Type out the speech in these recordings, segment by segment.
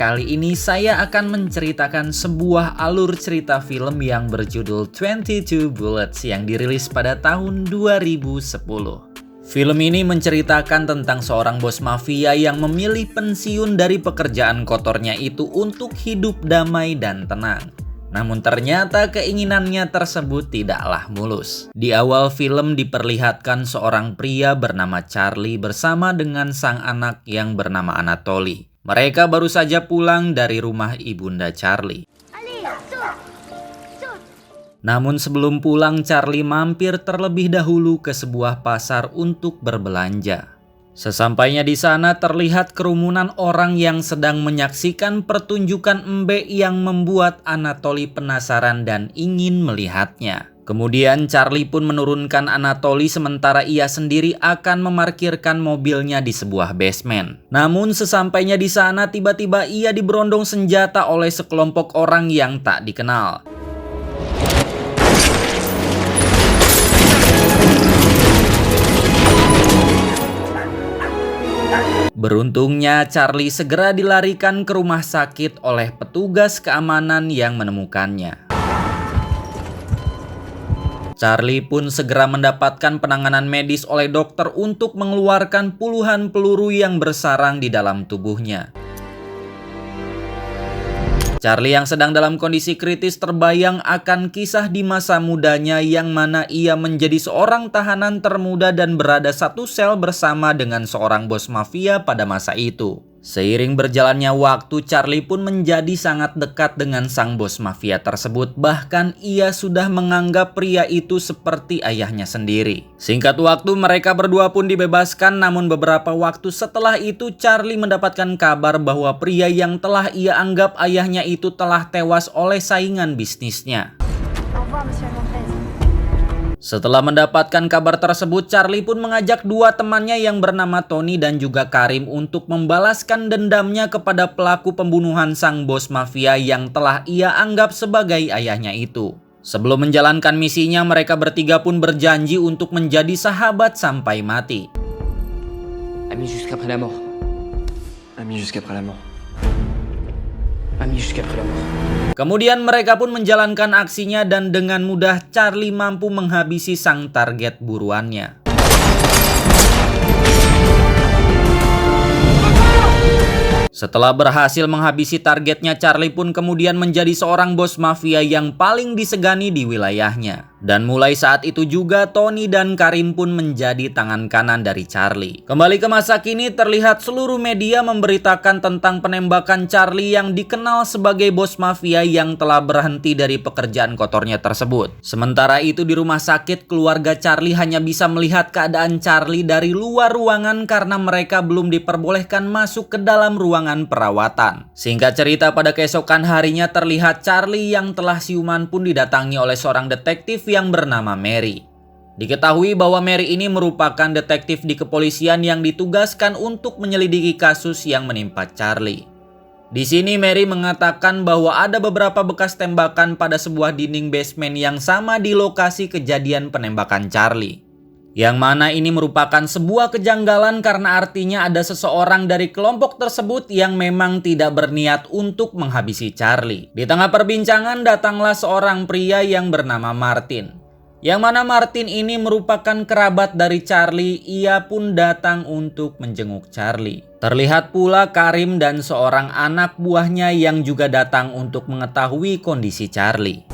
kali ini saya akan menceritakan sebuah alur cerita film yang berjudul 22 Bullets yang dirilis pada tahun 2010. Film ini menceritakan tentang seorang bos mafia yang memilih pensiun dari pekerjaan kotornya itu untuk hidup damai dan tenang. Namun ternyata keinginannya tersebut tidaklah mulus. Di awal film diperlihatkan seorang pria bernama Charlie bersama dengan sang anak yang bernama Anatoly. Mereka baru saja pulang dari rumah ibunda Charlie. Namun sebelum pulang, Charlie mampir terlebih dahulu ke sebuah pasar untuk berbelanja. Sesampainya di sana terlihat kerumunan orang yang sedang menyaksikan pertunjukan embek yang membuat Anatoly penasaran dan ingin melihatnya. Kemudian Charlie pun menurunkan Anatoly sementara ia sendiri akan memarkirkan mobilnya di sebuah basement. Namun sesampainya di sana tiba-tiba ia diberondong senjata oleh sekelompok orang yang tak dikenal. Beruntungnya Charlie segera dilarikan ke rumah sakit oleh petugas keamanan yang menemukannya. Charlie pun segera mendapatkan penanganan medis oleh dokter untuk mengeluarkan puluhan peluru yang bersarang di dalam tubuhnya. Charlie yang sedang dalam kondisi kritis terbayang akan kisah di masa mudanya yang mana ia menjadi seorang tahanan termuda dan berada satu sel bersama dengan seorang bos mafia pada masa itu. Seiring berjalannya waktu, Charlie pun menjadi sangat dekat dengan sang bos mafia tersebut. Bahkan ia sudah menganggap pria itu seperti ayahnya sendiri. Singkat waktu mereka berdua pun dibebaskan, namun beberapa waktu setelah itu Charlie mendapatkan kabar bahwa pria yang telah ia anggap ayahnya itu telah tewas oleh saingan bisnisnya. Setelah mendapatkan kabar tersebut, Charlie pun mengajak dua temannya yang bernama Tony dan juga Karim untuk membalaskan dendamnya kepada pelaku pembunuhan sang bos mafia yang telah ia anggap sebagai ayahnya itu. Sebelum menjalankan misinya, mereka bertiga pun berjanji untuk menjadi sahabat sampai mati. Amis jusqu'après la mort. Amis jusqu'après la mort. Amis jusqu'après la mort. Kemudian mereka pun menjalankan aksinya dan dengan mudah Charlie mampu menghabisi sang target buruannya. Setelah berhasil menghabisi targetnya, Charlie pun kemudian menjadi seorang bos mafia yang paling disegani di wilayahnya. Dan mulai saat itu juga Tony dan Karim pun menjadi tangan kanan dari Charlie. Kembali ke masa kini, terlihat seluruh media memberitakan tentang penembakan Charlie yang dikenal sebagai bos mafia yang telah berhenti dari pekerjaan kotornya tersebut. Sementara itu di rumah sakit, keluarga Charlie hanya bisa melihat keadaan Charlie dari luar ruangan karena mereka belum diperbolehkan masuk ke dalam ruangan perawatan. Singkat cerita, pada keesokan harinya terlihat Charlie yang telah siuman pun didatangi oleh seorang detektif yang bernama Mary. Diketahui bahwa Mary ini merupakan detektif di kepolisian yang ditugaskan untuk menyelidiki kasus yang menimpa Charlie. Di sini Mary mengatakan bahwa ada beberapa bekas tembakan pada sebuah dinding basement yang sama di lokasi kejadian penembakan Charlie. Yang mana ini merupakan sebuah kejanggalan karena artinya ada seseorang dari kelompok tersebut yang memang tidak berniat untuk menghabisi Charlie. Di tengah perbincangan datanglah seorang pria yang bernama Martin. Yang mana Martin ini merupakan kerabat dari Charlie, ia pun datang untuk menjenguk Charlie. Terlihat pula Karim dan seorang anak buahnya yang juga datang untuk mengetahui kondisi Charlie.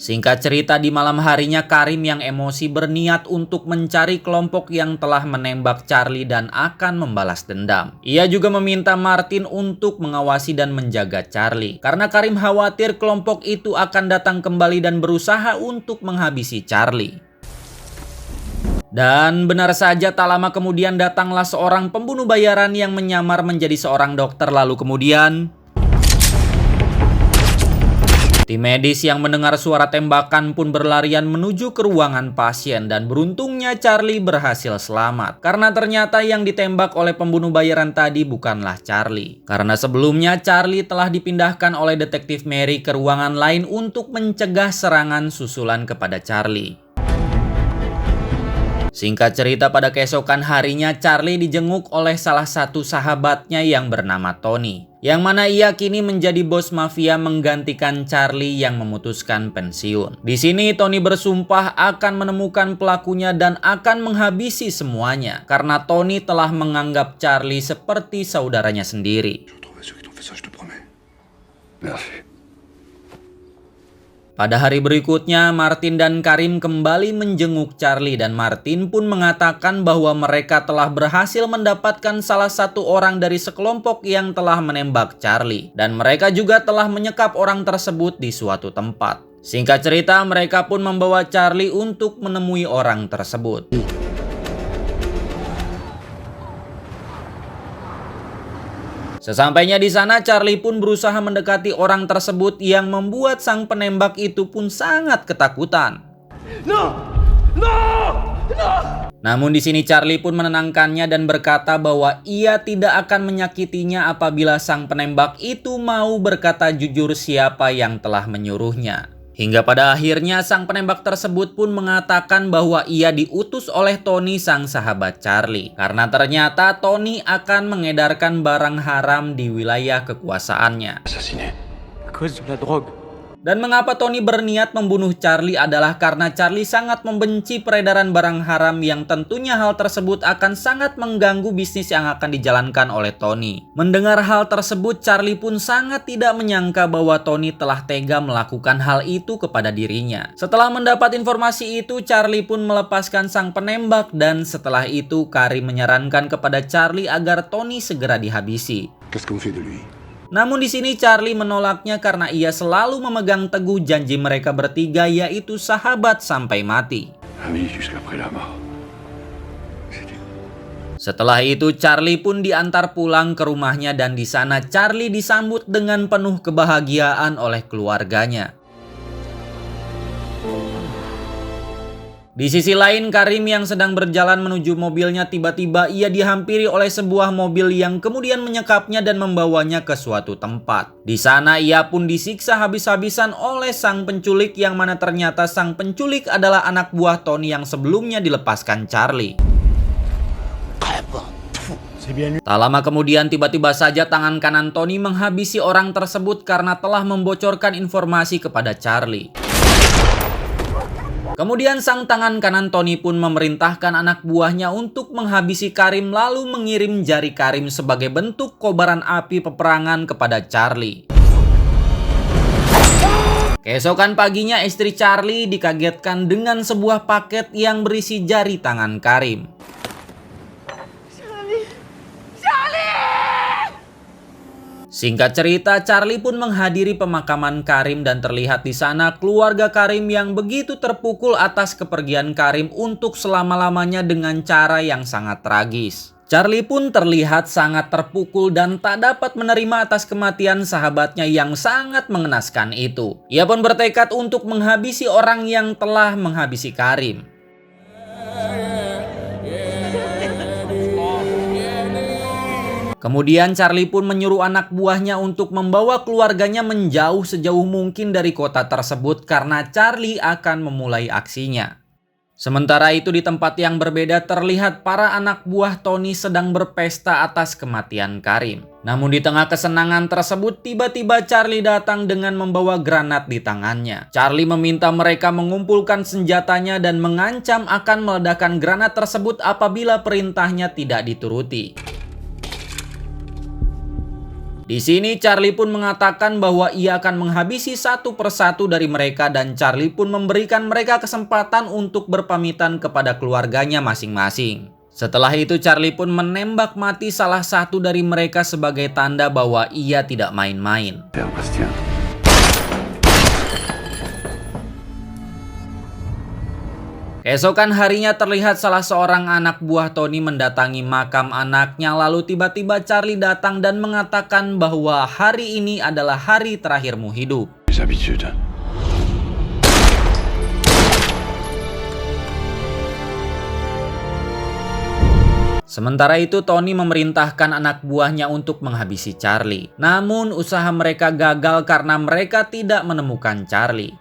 Singkat cerita, di malam harinya Karim yang emosi berniat untuk mencari kelompok yang telah menembak Charlie dan akan membalas dendam. Ia juga meminta Martin untuk mengawasi dan menjaga Charlie, karena Karim khawatir kelompok itu akan datang kembali dan berusaha untuk menghabisi Charlie. Dan benar saja, tak lama kemudian datanglah seorang pembunuh bayaran yang menyamar menjadi seorang dokter. Lalu kemudian tim medis yang mendengar suara tembakan pun berlarian menuju ke ruangan pasien dan beruntungnya Charlie berhasil selamat. Karena ternyata yang ditembak oleh pembunuh bayaran tadi bukanlah Charlie. Karena sebelumnya Charlie telah dipindahkan oleh detektif Mary ke ruangan lain untuk mencegah serangan susulan kepada Charlie. Singkat cerita, pada keesokan harinya Charlie dijenguk oleh salah satu sahabatnya yang bernama Tony, yang mana ia kini menjadi bos mafia menggantikan Charlie yang memutuskan pensiun. Di sini Tony bersumpah akan menemukan pelakunya dan akan menghabisi semuanya karena Tony telah menganggap Charlie seperti saudaranya sendiri. Pada hari berikutnya, Martin dan Karim kembali menjenguk Charlie dan Martin pun mengatakan bahwa mereka telah berhasil mendapatkan salah satu orang dari sekelompok yang telah menembak Charlie dan mereka juga telah menyekap orang tersebut di suatu tempat. Singkat cerita, mereka pun membawa Charlie untuk menemui orang tersebut. Sesampainya di sana, Charlie pun berusaha mendekati orang tersebut yang membuat sang penembak itu pun sangat ketakutan. Namun di sini Charlie pun menenangkannya dan berkata bahwa ia tidak akan menyakitinya apabila sang penembak itu mau berkata jujur siapa yang telah menyuruhnya. Hingga pada akhirnya sang penembak tersebut pun mengatakan bahwa ia diutus oleh Tony, sang sahabat Charlie. Karena ternyata Tony akan mengedarkan barang haram di wilayah kekuasaannya. À cause de la drogue. Dan mengapa Tony berniat membunuh Charlie adalah karena Charlie sangat membenci peredaran barang haram yang tentunya hal tersebut akan sangat mengganggu bisnis yang akan dijalankan oleh Tony. Mendengar hal tersebut, Charlie pun sangat tidak menyangka bahwa Tony telah tega melakukan hal itu kepada dirinya. Setelah mendapat informasi itu, Charlie pun melepaskan sang penembak dan setelah itu Karim menyarankan kepada Charlie agar Tony segera dihabisi. Qu'est-ce qu'on fait de lui? Namun di sini Charlie menolaknya karena ia selalu memegang teguh janji mereka bertiga, yaitu sahabat sampai mati. Ami jusqu'après la mort. Setelah itu Charlie pun diantar pulang ke rumahnya dan di sana Charlie disambut dengan penuh kebahagiaan oleh keluarganya. Di sisi lain, Karim yang sedang berjalan menuju mobilnya, tiba-tiba ia dihampiri oleh sebuah mobil yang kemudian menyekapnya dan membawanya ke suatu tempat. Di sana ia pun disiksa habis-habisan oleh sang penculik, yang mana ternyata sang penculik adalah anak buah Tony yang sebelumnya dilepaskan Charlie. Tak lama kemudian tiba-tiba saja tangan kanan Tony menghabisi orang tersebut karena telah membocorkan informasi kepada Charlie. Kemudian sang tangan kanan Tony pun memerintahkan anak buahnya untuk menghabisi Karim, lalu mengirim jari Karim sebagai bentuk kobaran api peperangan kepada Charlie. Keesokan paginya istri Charlie dikagetkan dengan sebuah paket yang berisi jari tangan Karim. Singkat cerita, Charlie pun menghadiri pemakaman Karim dan terlihat di sana keluarga Karim yang begitu terpukul atas kepergian Karim untuk selama-lamanya dengan cara yang sangat tragis. Charlie pun terlihat sangat terpukul dan tak dapat menerima atas kematian sahabatnya yang sangat mengenaskan itu. Ia pun bertekad untuk menghabisi orang yang telah menghabisi Karim. Kemudian Charlie pun menyuruh anak buahnya untuk membawa keluarganya menjauh sejauh mungkin dari kota tersebut karena Charlie akan memulai aksinya. Sementara itu di tempat yang berbeda terlihat para anak buah Tony sedang berpesta atas kematian Karim. Namun di tengah kesenangan tersebut tiba-tiba Charlie datang dengan membawa granat di tangannya. Charlie meminta mereka mengumpulkan senjatanya dan mengancam akan meledakkan granat tersebut apabila perintahnya tidak dituruti. Di sini Charlie pun mengatakan bahwa ia akan menghabisi satu persatu dari mereka dan Charlie pun memberikan mereka kesempatan untuk berpamitan kepada keluarganya masing-masing. Setelah itu Charlie pun menembak mati salah satu dari mereka sebagai tanda bahwa ia tidak main-main. Keesokan harinya terlihat salah seorang anak buah Tony mendatangi makam anaknya, lalu tiba-tiba Charlie datang dan mengatakan bahwa hari ini adalah hari terakhirmu hidup. Sementara itu Tony memerintahkan anak buahnya untuk menghabisi Charlie. Namun usaha mereka gagal karena mereka tidak menemukan Charlie.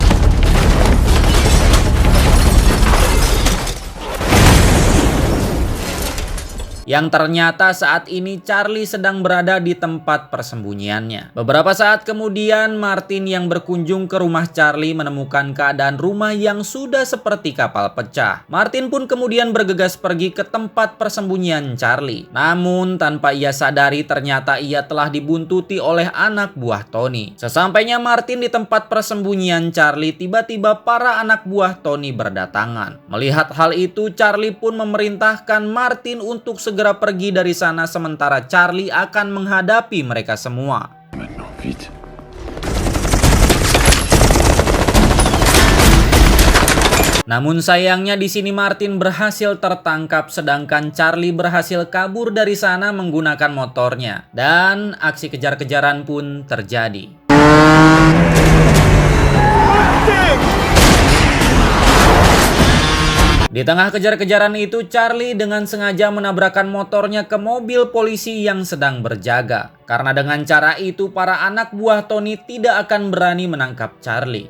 yang ternyata saat ini Charlie sedang berada di tempat persembunyiannya. Beberapa saat kemudian, Martin yang berkunjung ke rumah Charlie menemukan keadaan rumah yang sudah seperti kapal pecah. Martin pun kemudian bergegas pergi ke tempat persembunyian Charlie. Namun tanpa ia sadari, ternyata ia telah dibuntuti oleh anak buah Tony. Sesampainya Martin di tempat persembunyian Charlie, tiba-tiba para anak buah Tony berdatangan. Melihat hal itu, Charlie pun memerintahkan Martin untuk segera pergi dari sana, sementara Charlie akan menghadapi mereka semua. Maintenant, vite. Namun sayangnya di sini Martin berhasil tertangkap, sedangkan Charlie berhasil kabur dari sana menggunakan motornya, dan aksi kejar-kejaran pun terjadi. Di tengah kejar-kejaran itu, Charlie dengan sengaja menabrakkan motornya ke mobil polisi yang sedang berjaga. Karena dengan cara itu, para anak buah Tony tidak akan berani menangkap Charlie.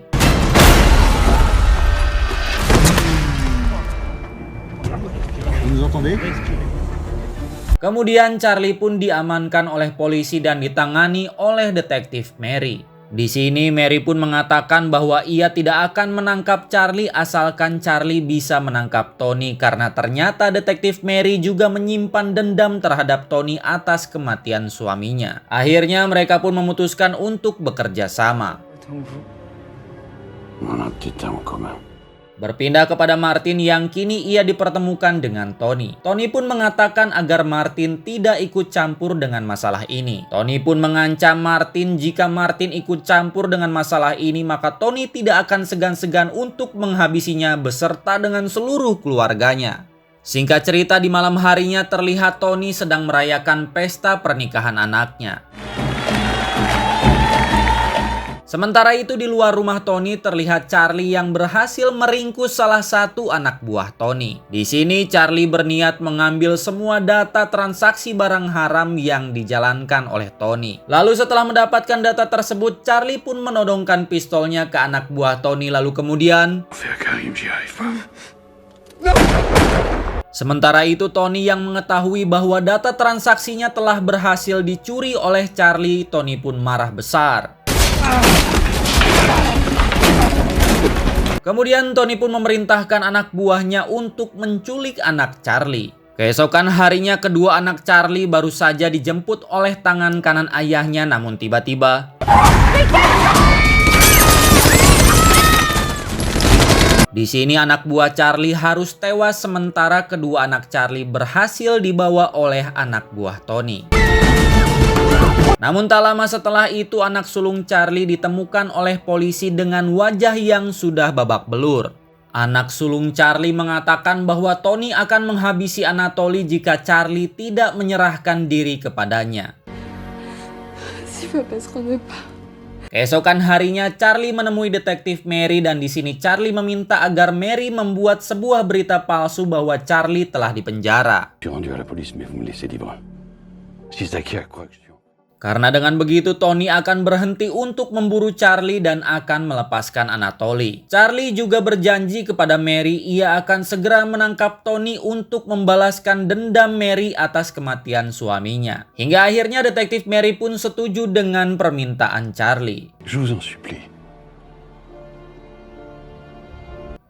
Kemudian Charlie pun diamankan oleh polisi dan ditangani oleh detektif Mary. Di sini Mary pun mengatakan bahwa ia tidak akan menangkap Charlie asalkan Charlie bisa menangkap Tony, karena ternyata detektif Mary juga menyimpan dendam terhadap Tony atas kematian suaminya. Akhirnya mereka pun memutuskan untuk bekerja sama. On a un petit temps en commun. Berpindah kepada Martin yang kini ia dipertemukan dengan Tony. Tony pun mengatakan agar Martin tidak ikut campur dengan masalah ini. Tony pun mengancam Martin jika Martin ikut campur dengan masalah ini, maka Tony tidak akan segan-segan untuk menghabisinya beserta dengan seluruh keluarganya. Singkat cerita, di malam harinya terlihat Tony sedang merayakan pesta pernikahan anaknya. Sementara itu di luar rumah Tony terlihat Charlie yang berhasil meringkus salah satu anak buah Tony. Di sini Charlie berniat mengambil semua data transaksi barang haram yang dijalankan oleh Tony. Lalu setelah mendapatkan data tersebut, Charlie pun menodongkan pistolnya ke anak buah Tony, lalu kemudian Fais à Karim, j'y arrive pas. sementara itu Tony yang mengetahui bahwa data transaksinya telah berhasil dicuri oleh Charlie, Tony pun marah besar. Kemudian Tony pun memerintahkan anak buahnya untuk menculik anak Charlie. Keesokan harinya kedua anak Charlie baru saja dijemput oleh tangan kanan ayahnya, namun tiba-tiba di sini anak buah Charlie harus tewas, sementara kedua anak Charlie berhasil dibawa oleh anak buah Tony. Namun tak lama setelah itu anak sulung Charlie ditemukan oleh polisi dengan wajah yang sudah babak belur. Anak sulung Charlie mengatakan bahwa Tony akan menghabisi Anatoly jika Charlie tidak menyerahkan diri kepadanya. Keesokan harinya Charlie menemui detektif Mary, dan di sini Charlie meminta agar Mary membuat sebuah berita palsu bahwa Charlie telah dipenjara. Je suis rendu à la police, mais vous me laissez libre. Si Zaki a quoi que je suis... Karena dengan begitu Tony akan berhenti untuk memburu Charlie dan akan melepaskan Anatoly. Charlie juga berjanji kepada Mary ia akan segera menangkap Tony untuk membalaskan dendam Mary atas kematian suaminya. Hingga akhirnya detektif Mary pun setuju dengan permintaan Charlie. Je vous en supplie.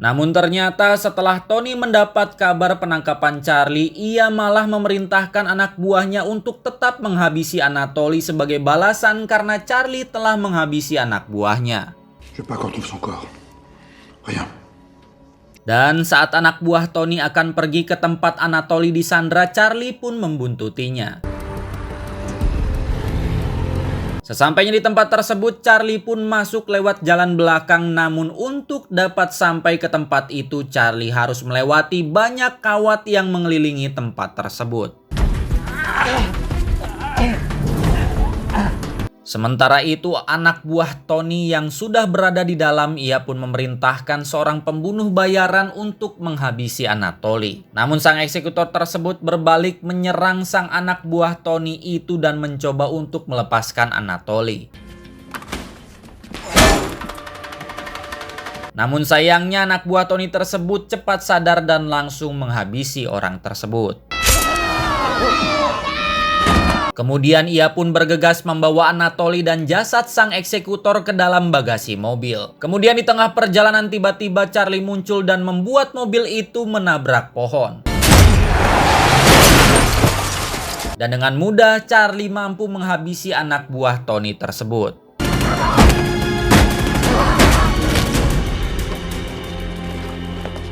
Namun ternyata setelah Tony mendapat kabar penangkapan Charlie, ia malah memerintahkan anak buahnya untuk tetap menghabisi Anatoly sebagai balasan karena Charlie telah menghabisi anak buahnya. Je veux pas qu'on trouve son corps. Rien. Dan saat anak buah Tony akan pergi ke tempat Anatoly disandra, Charlie pun membuntutinya. Sesampainya di tempat tersebut, Charlie pun masuk lewat jalan belakang, namun untuk dapat sampai ke tempat itu, Charlie harus melewati banyak kawat yang mengelilingi tempat tersebut. Sementara itu, anak buah Tony yang sudah berada di dalam, ia pun memerintahkan seorang pembunuh bayaran untuk menghabisi Anatoly. Namun sang eksekutor tersebut berbalik menyerang sang anak buah Tony itu dan mencoba untuk melepaskan Anatoly. Namun sayangnya anak buah Tony tersebut cepat sadar dan langsung menghabisi orang tersebut. Kemudian ia pun bergegas membawa Anatoly dan jasad sang eksekutor ke dalam bagasi mobil. Kemudian di tengah perjalanan tiba-tiba Charlie muncul dan membuat mobil itu menabrak pohon. Dan dengan mudah Charlie mampu menghabisi anak buah Tony tersebut.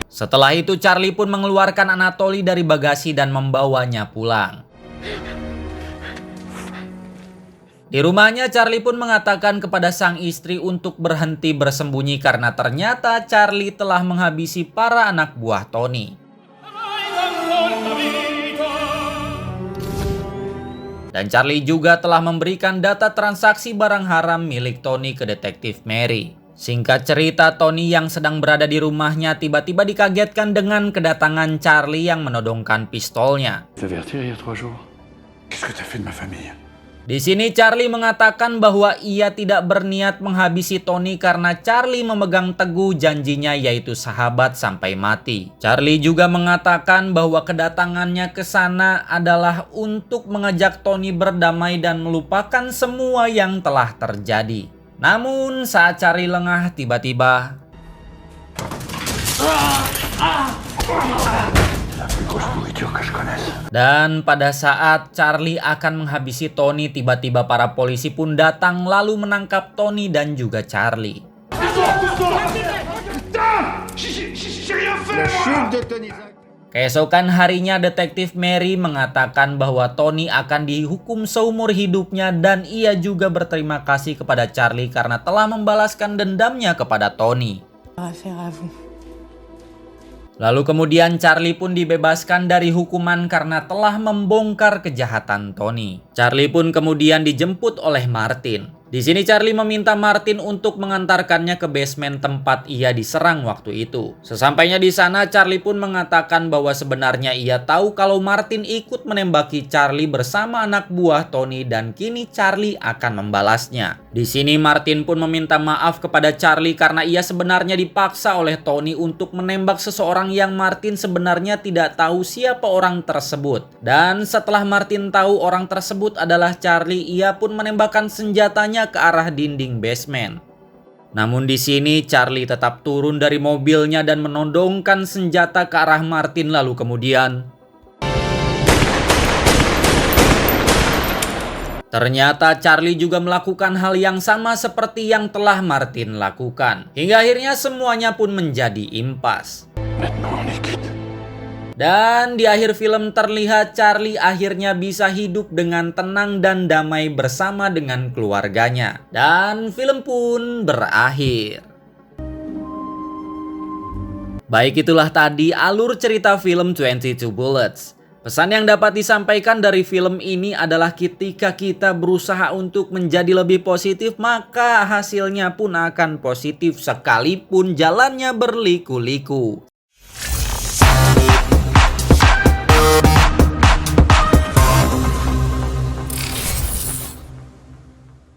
Setelah itu Charlie pun mengeluarkan Anatoly dari bagasi dan membawanya pulang. Di rumahnya Charlie pun mengatakan kepada sang istri untuk berhenti bersembunyi karena ternyata Charlie telah menghabisi para anak buah Tony. Dan Charlie juga telah memberikan data transaksi barang haram milik Tony ke detektif Mary. Singkat cerita, Tony yang sedang berada di rumahnya tiba-tiba dikagetkan dengan kedatangan Charlie yang menodongkan pistolnya. T'avertir il y a 3 jours. Qu'est-ce que t'as fait de ma famille? Di sini Charlie mengatakan bahwa ia tidak berniat menghabisi Tony karena Charlie memegang teguh janjinya yaitu sahabat sampai mati. Charlie juga mengatakan bahwa kedatangannya ke sana adalah untuk mengajak Tony berdamai dan melupakan semua yang telah terjadi. Namun saat Charlie lengah tiba-tiba dan pada saat Charlie akan menghabisi Tony, tiba-tiba para polisi pun datang lalu menangkap Tony dan juga Charlie. Keesokan harinya detektif Mary mengatakan bahwa Tony akan dihukum seumur hidupnya dan ia juga berterima kasih kepada Charlie karena telah membalaskan dendamnya kepada Tony. Lalu kemudian Charlie pun dibebaskan dari hukuman karena telah membongkar kejahatan Tony. Charlie pun kemudian dijemput oleh Martin. Di sini Charlie meminta Martin untuk mengantarkannya ke basement tempat ia diserang waktu itu. Sesampainya di sana, Charlie pun mengatakan bahwa sebenarnya ia tahu kalau Martin ikut menembaki Charlie bersama anak buah Tony dan kini Charlie akan membalasnya. Di sini Martin pun meminta maaf kepada Charlie karena ia sebenarnya dipaksa oleh Tony untuk menembak seseorang yang Martin sebenarnya tidak tahu siapa orang tersebut. Dan setelah Martin tahu orang tersebut adalah Charlie, ia pun menembakkan senjatanya ke arah dinding basement. Namun di sini Charlie tetap turun dari mobilnya dan menodongkan senjata ke arah Martin lalu kemudian ternyata Charlie juga melakukan hal yang sama seperti yang telah Martin lakukan. Hingga akhirnya semuanya pun menjadi impas. Dan di akhir film terlihat Charlie akhirnya bisa hidup dengan tenang dan damai bersama dengan keluarganya. Dan film pun berakhir. Baik, itulah tadi alur cerita film 22 Bullets. Pesan yang dapat disampaikan dari film ini adalah ketika kita berusaha untuk menjadi lebih positif, maka hasilnya pun akan positif sekalipun jalannya berliku-liku.